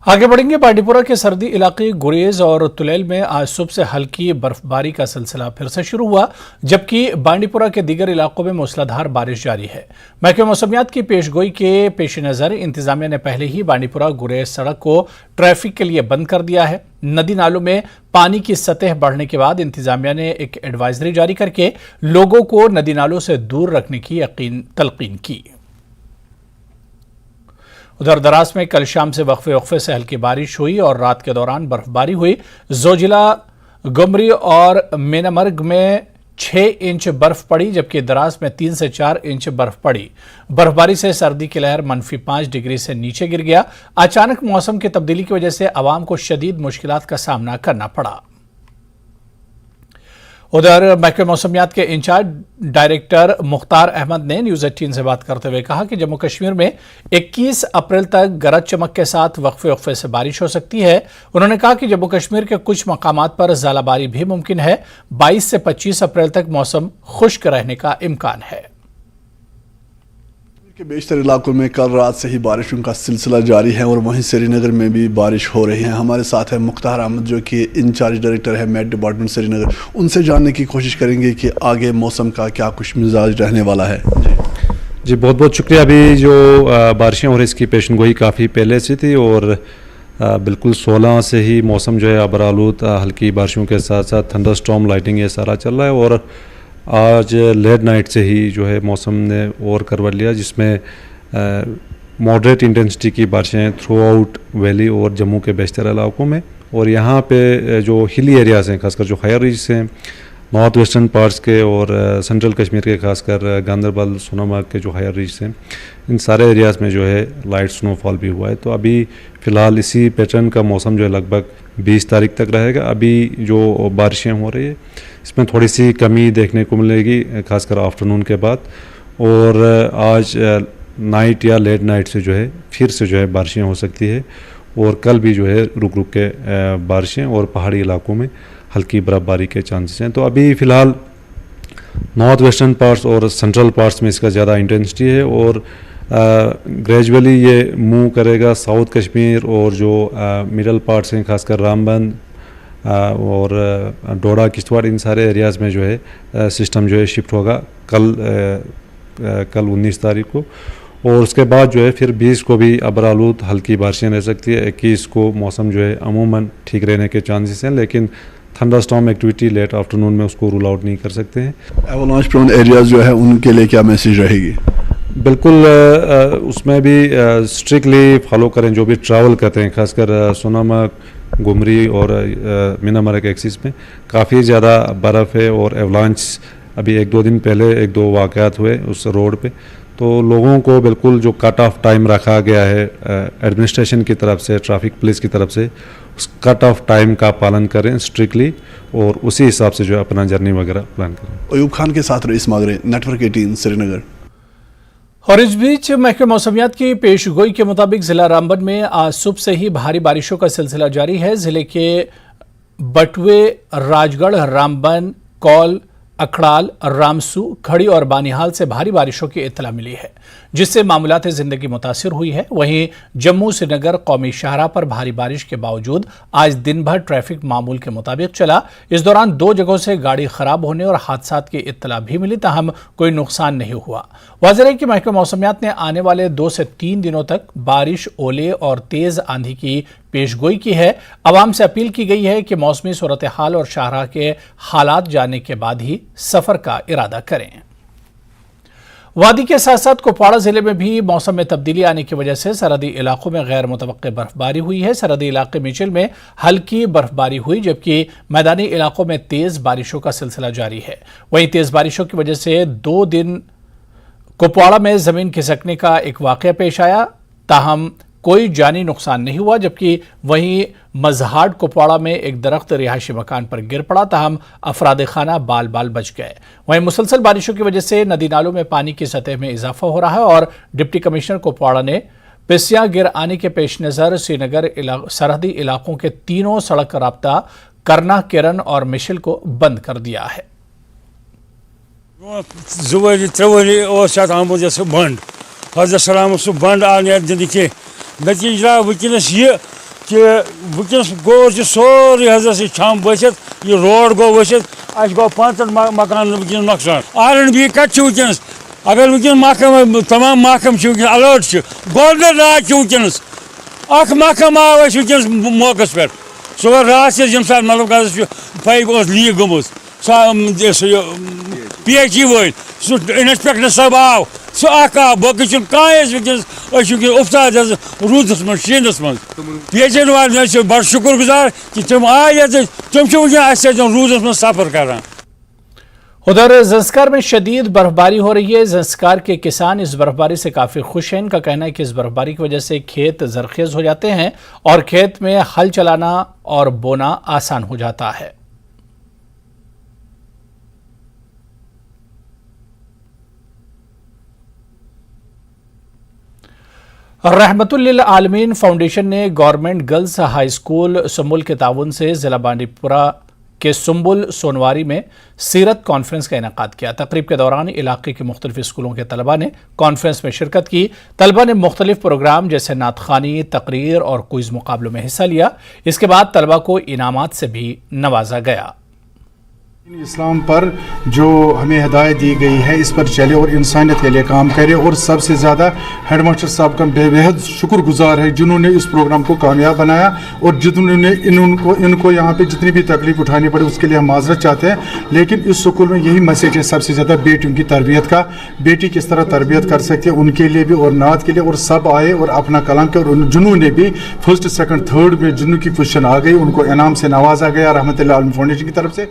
आगे बढ़ेंगे। बांडीपुरा के सरहदी इलाके गुरेज और तुलैल में आज सुबह से हल्की बर्फबारी का सिलसिला फिर से शुरू हुआ, जबकि बांडीपुरा के दीगर इलाकों में मूसलाधार बारिश जारी है। महकमे मौसमियात की पेशगोई के पेश नज़र इंतजामिया ने पहले ही बांडीपुरा गुरेज सड़क को ट्रैफिक के लिए बंद कर दिया है। नदी नालों में पानी की सतह बढ़ने के बाद इंतजामिया ने एक एडवाइजरी जारी करके लोगों को नदी नालों से दूर रखने की तलकीन की। उधर दरास में कल शाम से वक्फे से हल्की बारिश हुई और रात के दौरान बर्फबारी हुई। जोजिला, गुमरी और मेनामर्ग में 6 इंच बर्फ पड़ी, जबकि दरास में 3 से 4 इंच बर्फ पड़ी। बर्फबारी से सर्दी की लहर -5 डिग्री से नीचे गिर गया। अचानक मौसम की तब्दीली की वजह से आवाम को शदीद मुश्किलात का सामना करना पड़ा। उधर महकमे मौसमियात के इंचार्ज डायरेक्टर मुख्तार अहमद ने न्यूज़ 18 से बात करते हुए कहा कि जम्मू कश्मीर में 21 अप्रैल तक गरज चमक के साथ वक्फे से बारिश हो सकती है। उन्होंने कहा कि जम्मू कश्मीर के कुछ मकामात पर ज़ालाबारी भी मुमकिन है। 22 से 25 अप्रैल तक मौसम खुश्क रहने का इम्कान है। के बेशतर इलाकों में कल रात से ही बारिशों का सिलसिला जारी है और वहीं श्रीनगर में भी बारिश हो रही है। हमारे साथ है मुख्तार अहमद जो कि इंचार्ज डायरेक्टर है मेट डिपार्टमेंट श्रीनगर। उनसे जानने की कोशिश करेंगे कि आगे मौसम का क्या खुश मिजाज रहने वाला है। जी बहुत बहुत शुक्रिया। अभी जो बारिशें हो रही इसकी पेशनगोई काफ़ी पहले से थी और बिल्कुल 16 से ही मौसम जो है अबरालूद हल्की बारिशों के साथ साथ थंडर स्टॉर्म लाइटिंग ये सारा चल रहा है और आज लेट नाइट से ही जो है मौसम ने और करवट लिया, जिसमें मॉडरेट इंटेंसिटी की बारिशें थ्रू आउट वैली और जम्मू के बेशतर इलाकों में। और यहाँ पे जो हिली एरियाज़ हैं, खासकर जो हायर रीज हैं, नॉर्थ वेस्टर्न पार्ट्स के और सेंट्रल कश्मीर के, खासकर गांदरबल, सोनामार्ग के जो हायर रीज हैं, इन सारे एरियाज़ में जो है लाइट स्नोफॉल भी हुआ है। तो अभी फ़िलहाल इसी पैटर्न का मौसम जो है लगभग 20 तारीख तक रहेगा। अभी जो बारिशें हो रही है इसमें थोड़ी सी कमी देखने को मिलेगी, खासकर आफ्टरनून के बाद। और आज नाइट या लेट नाइट से जो है फिर से जो है बारिशें हो सकती है और कल भी जो है रुक रुक के बारिशें और पहाड़ी इलाकों में हल्की बर्फबारी के चांसेस हैं। तो अभी फ़िलहाल नॉर्थ वेस्टर्न पार्ट्स और सेंट्रल पार्ट्स में इसका ज़्यादा इंटेंसिटी है और ग्रेजुअली ये मूव करेगा साउथ कश्मीर और जो मिडल पार्ट्स हैं, खासकर रामबन और डोडा, किश्तवाड़, इन सारे एरियाज़ में जो है सिस्टम जो है शिफ्ट होगा कल 19 तारीख को। और उसके बाद जो है फिर 20 को भी अबरालूद हल्की बारिशें रह सकती है। 21 को मौसम जो है अमूमन ठीक रहने के चांसेस हैं, लेकिन thunder storm activity late afternoon में उसको रूल आउट नहीं कर सकते हैं। एवलांच प्रोन एरियाज जो है उनके लिए क्या मैसेज रहेगी? बिल्कुल उसमें भी स्ट्रिक्टली फॉलो करें जो भी ट्रैवल करते हैं, खासकर सोनामार्ग, गुमरी और मीनामर्ग एक्सिस में काफ़ी ज़्यादा बर्फ़ है और एवलांच अभी 1-2 दिन पहले 1-2 वाक़यात हुए उस रोड पे। तो लोगों को बिल्कुल जो कट ऑफ टाइम रखा गया है एडमिनिस्ट्रेशन की तरफ से, ट्रैफिक पुलिस की तरफ से, उस कट ऑफ टाइम का पालन करें स्ट्रिक्टली और उसी हिसाब से जो है अपना जर्नी वगैरह प्लान करें। अयूब खान के साथ रईस मागरे, नेटवर्क 18 श्रीनगर। और इस बीच महकमे मौसमियात की पेशगोई के मुताबिक जिला रामबन में आज सुबह से ही भारी बारिशों का सिलसिला जारी है। जिले के बटवे, राजगढ़, रामबन, कौल, अखड़ाल, रामसू, खड़ी और बानिहाल से भारी बारिशों की इत्तला मिली है, जिससे मामूलात ज़िंदगी मुतासिर हुई है। वहीं जम्मू श्रीनगर कौमी शाहराह पर भारी बारिश के बावजूद आज दिन भर ट्रैफिक मामूल के मुताबिक चला। इस दौरान 2 जगहों से गाड़ी खराब होने और हादसात की इत्तला भी मिली, ताहम कोई नुकसान नहीं हुआ। वाज़ेह है कि महकमा मौसमियात ने आने वाले 2 से 3 दिनों तक बारिश, ओले और तेज़ आंधी की पेशगोई की है। अवाम से अपील की गई है कि मौसमी सूरत हाल और शाहराह के हालात जानने के बाद ही सफ़र का इरादा करें। वादी के साथ साथ कुपवाड़ा जिले में भी मौसम में तब्दीली आने की वजह से सरहदी इलाकों में गैर मुतवक्के बर्फबारी हुई है। सरहदी इलाके मिचिल में हल्की बर्फबारी हुई, जबकि मैदानी इलाकों में तेज बारिशों का सिलसिला जारी है। वहीं तेज बारिशों की वजह से 2 दिन कुपवाड़ा में जमीन खिसकने का एक वाकया पेश आया, ताहम कोई जानी नुकसान नहीं हुआ। जबकि वहीं मजहाट कुपवाड़ा में एक दरख्त रिहायशी मकान पर गिर पड़ा, ताहम अफराद खाना बाल बाल बच गए। वहीं मुसलसल बारिशों की वजह से नदी नालों में पानी की सतह में इजाफा हो रहा है और डिप्टी कमिश्नर कुपवाड़ा ने पिस्या गिर आने के पेश नज़र श्रीनगर सरहदी इलाकों के 3 सड़क राब्ता करना, केरन और मिशिल को बंद कर दिया है। बंद हजरत सलाम बंद आने नतीजा वनस ये کہ ونکس گو سوری حضرت چھم ورتھ یہ روڈ گو ورتھ اس گو 50 مکان ونکس نقصان RNB کت ونکس اگر ونکس محکمہ تمام محکم ونکس الرٹ گولڈن راج ونکس اخ محکمہ آو ونکس موقع پہ سو رات یم سات مطلب پائپ لیک گمت سہ PHE ول سہ انسپیکٹر صاحب آو سہ آو باقی کھانے ونکس افتاد رودس من شینس من PHE والے بڑ شکر گزار کہ تم آئے تم ونکس رودس من سفر کران. ادھر زنسکار میں شدید برف باری ہو رہی ہے. زنسکار کے کسان اس برف باری سے کافی خوش ہیں. ان کا کہنا ہے کہ اس برف باری کی وجہ سے کھیت زرخیز ہو جاتے ہیں اور کھیت میں ہل چلانا اور بونا آسان ہو جاتا ہے. رحمت للعالمین فاؤنڈیشن نے گورنمنٹ گرلز ہائی اسکول سنبل کے تعاون سے ضلع بانڈی پورہ کے سنبل سونواری میں سیرت کانفرنس کا انعقاد کیا. تقریب کے دوران علاقے کے مختلف اسکولوں کے طلباء نے کانفرنس میں شرکت کی. طلباء نے مختلف پروگرام جیسے نعت خوانی، تقریر اور کوئز مقابلوں میں حصہ لیا. اس کے بعد طلباء کو انعامات سے بھی نوازا گیا. اسلام پر جو ہمیں ہدایت دی گئی ہے اس پر چلے اور انسانیت کے لیے کام کرے. اور سب سے زیادہ ہیڈ ماسٹر صاحب کا بےحد شکر گزار ہے جنہوں نے اس پروگرام کو کامیاب بنایا اور جنہوں نے ان کو یہاں پہ جتنی بھی تکلیف اٹھانی پڑی اس کے لیے ہم معذرت چاہتے ہیں. لیکن اس اسکول میں یہی میسیج ہے سب سے زیادہ بیٹیوں کی تربیت کا. بیٹی کس طرح تربیت کر سکتے ہیں ان کے لیے بھی اور نعت کے لیے. اور سب آئے اور اپنا کلام کیا. اور جنہوں نے بھی فرسٹ سیکنڈ تھرڈ میں جنہوں کی پوزیشن آ گئی ان کو انعام سے نوازا گیا رحمت اللہ عالمین فاؤنڈیشن کی طرف سے.